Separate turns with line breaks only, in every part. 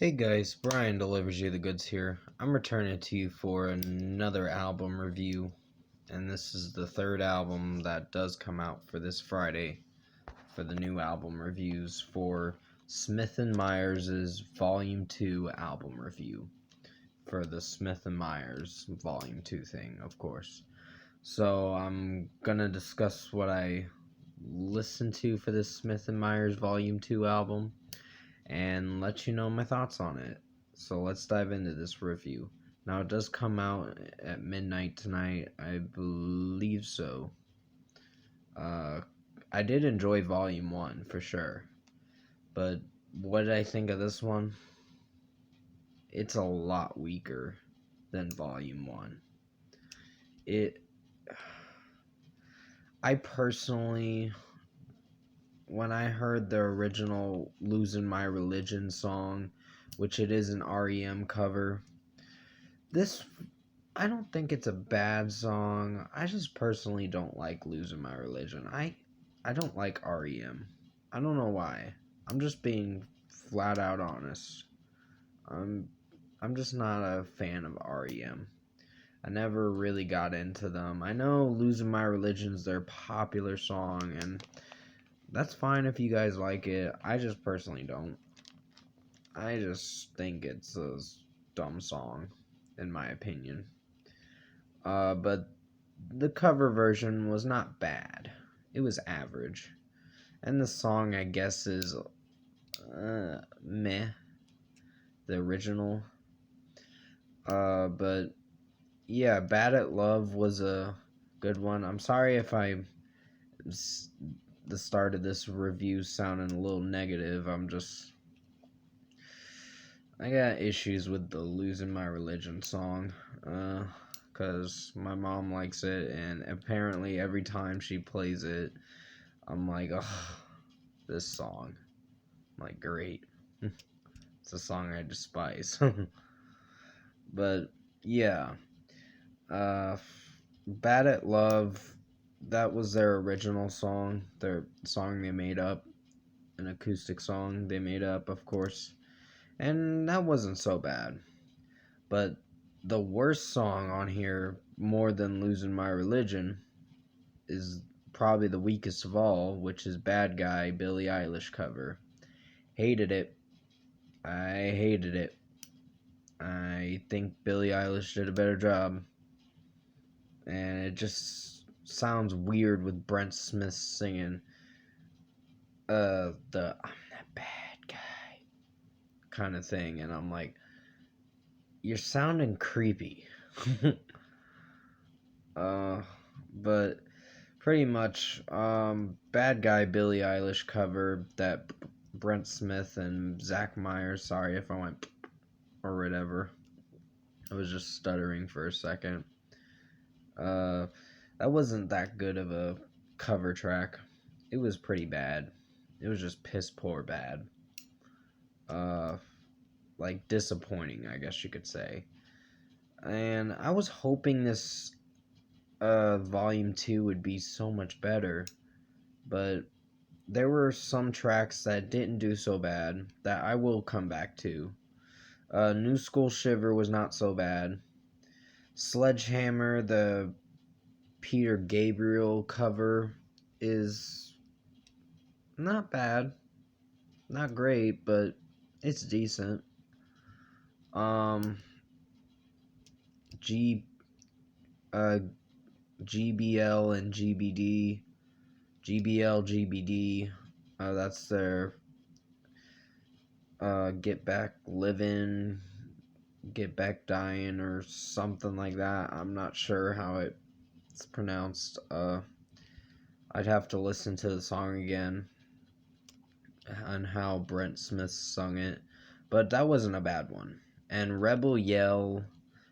Hey guys, Brian delivers you the goods here. I'm returning to you for another album review, and this is the third album that does come out for this Friday for the new album reviews for Smith & Myers' Volume 2 album review for the Smith & Myers Volume 2 thing, of course. So I'm gonna discuss what I listened to for this Smith & Myers Volume 2 album and let you know my thoughts on it. So let's dive into this review. Now, it does come out at midnight tonight, I believe so. I did enjoy Volume 1 for sure, but what did I think of this one? It's a lot weaker than Volume 1. I personally, when I heard the original Losing My Religion song, which it is an REM cover, I don't think it's a bad song. I just personally don't like Losing My Religion. I don't like REM. I don't know why. I'm just being flat out honest. I'm just not a fan of REM. I never really got into them. I know Losing My Religion's their popular song, and that's fine if you guys like it. I just personally don't. I just think it's a dumb song, in my opinion. But the cover version was not bad. It was average. And the song, I guess, is meh. The original. But yeah, Bad at Love was a good one. I'm sorry if the start of this review sounding a little negative. I got issues with the Losing My Religion song. Because my mom likes it, and apparently every time she plays it, I'm like, oh, this song. I'm like, great. It's a song I despise. But, yeah. Bad at Love, that was their original song. Their song they made up. An acoustic song they made up, of course. And that wasn't so bad. But the worst song on here, more than Losing My Religion, is probably the weakest of all, which is Bad Guy, Billie Eilish cover. Hated it. I hated it. I think Billie Eilish did a better job. And it just sounds weird with Brent Smith singing I'm that bad guy kind of thing. And I'm like, you're sounding creepy. But pretty much, Bad Guy Billie Eilish cover that Brent Smith and Zach Myers, sorry if I went or whatever. I was just stuttering for a second. That wasn't that good of a cover track. It was pretty bad. It was just piss poor bad. Like disappointing, I guess you could say. And I was hoping this volume 2 would be so much better, but there were some tracks that didn't do so bad that I will come back to. New School Shiver was not so bad. Sledgehammer, the Peter Gabriel cover, is not bad. Not great, but it's decent. G GBL and GBD. GBL, GBD. That's their Get Back Living, Get Back Dying, or something like that. I'm not sure how it's pronounced. I'd have to listen to the song again and how Brent Smith sung it. But that wasn't a bad one. And Rebel Yell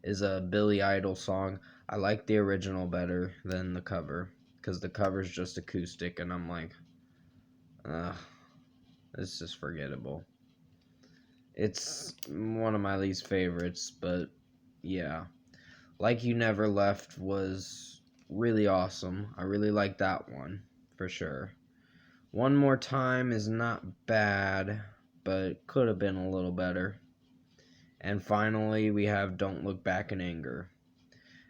is a Billy Idol song. I like the original better than the cover, because the cover's just acoustic, and I'm like, it's just forgettable. It's one of my least favorites, but yeah. Like You Never Left was really awesome. I really like that one, for sure. One More Time is not bad, but could have been a little better. And finally, we have Don't Look Back in Anger.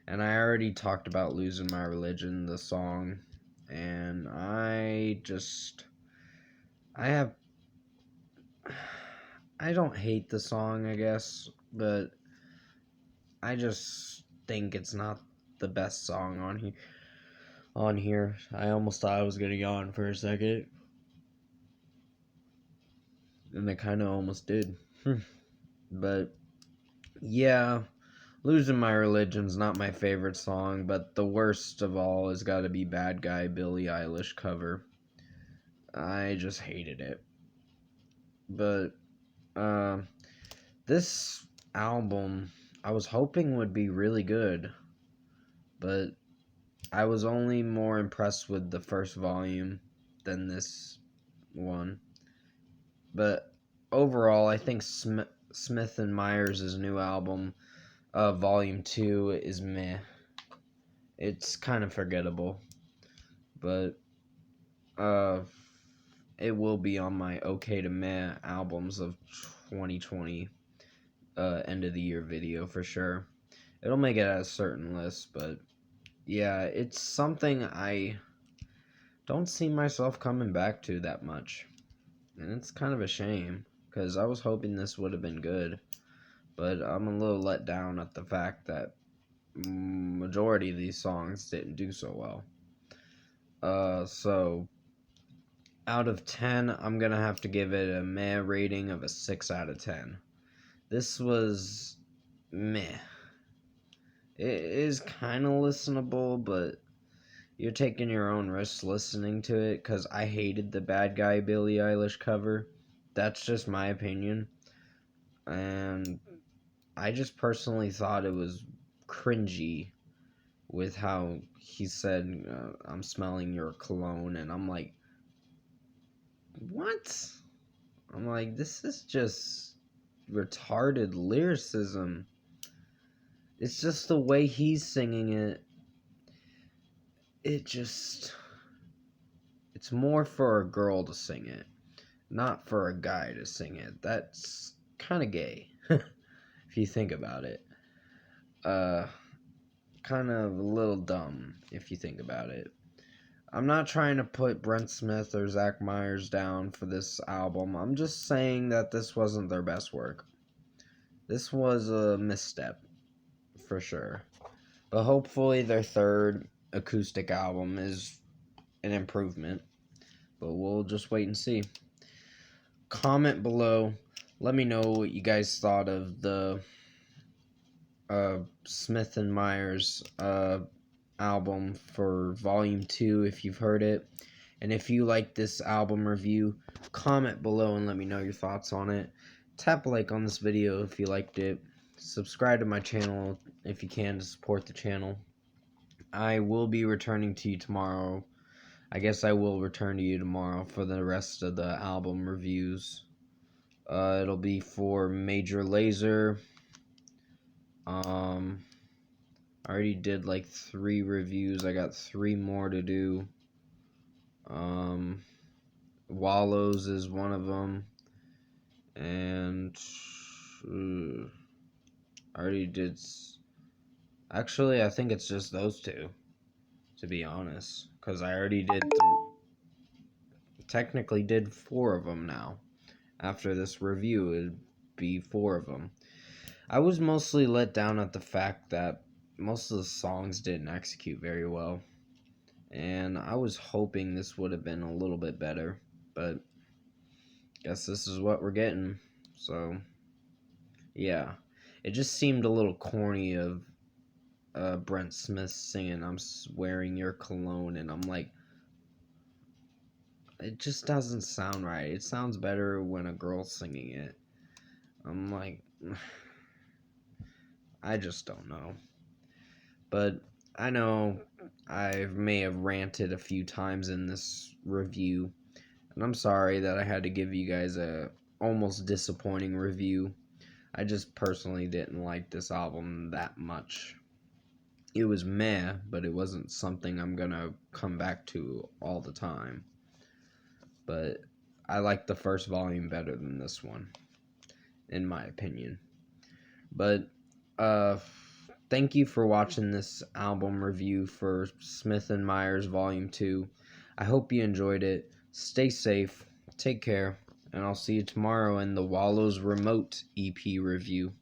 And I already talked about Losing My Religion, the song. And I have. I don't hate the song, I guess, but I just think it's not the best song on here. I almost thought I was gonna yawn for a second. And I kinda almost did. But yeah, Losing My Religion's not my favorite song, but the worst of all has gotta be Bad Guy Billie Eilish cover. I just hated it. But this album I was hoping would be really good, but I was only more impressed with the first volume than this one. But overall, I think Smith and Myers' new album, Volume 2, is meh. It's kind of forgettable. But it will be on my okay to meh albums of 2020 end of the year video for sure. It'll make it at a certain list, but yeah, it's something I don't see myself coming back to that much. And it's kind of a shame, because I was hoping this would have been good. But I'm a little let down at the fact that majority of these songs didn't do so well. So out of 10, I'm gonna have to give it a meh rating of a 6 out of 10. This was meh. It is kind of listenable, but you're taking your own risks listening to it, because I hated the Bad Guy Billie Eilish cover. That's just my opinion. And I just personally thought it was cringy with how he said, I'm smelling your cologne, and I'm like, what? I'm like, this is just retarded lyricism. It's just the way he's singing it. It's more for a girl to sing it, not for a guy to sing it. That's kind of gay, if you think about it. Kind of a little dumb, if you think about it. I'm not trying to put Brent Smith or Zach Myers down for this album. I'm just saying that this wasn't their best work. This was a misstep, for sure. But hopefully their third acoustic album is an improvement. But we'll just wait and see. Comment below. Let me know what you guys thought of the Smith and Myers album for Volume 2 if you've heard it. And if you like this album review, comment below and let me know your thoughts on it. Tap a like on this video if you liked it. Subscribe to my channel if you can to support the channel. I will be returning to you tomorrow. I guess I will return to you tomorrow for the rest of the album reviews. It'll be for Major Lazer. I already did like 3 reviews. I got 3 more to do. Wallows is one of them. And I already did. Actually, I think it's just those 2, to be honest. Because I already did. Technically did 4 of them now. After this review, it'd be 4 of them. I was mostly let down at the fact that most of the songs didn't execute very well. And I was hoping this would have been a little bit better. But guess this is what we're getting. So, yeah. It just seemed a little corny of Brent Smith singing, I'm wearing your cologne. And I'm like, it just doesn't sound right. It sounds better when a girl's singing it. I'm like, I just don't know. But I know I may have ranted a few times in this review. And I'm sorry that I had to give you guys a almost disappointing review. I just personally didn't like this album that much. It was meh, but it wasn't something I'm gonna come back to all the time. But I like the first volume better than this one, in my opinion. But thank you for watching this album review for Smith and Myers Volume 2. I hope you enjoyed it. Stay safe, take care, and I'll see you tomorrow in the Wallows Remote EP review.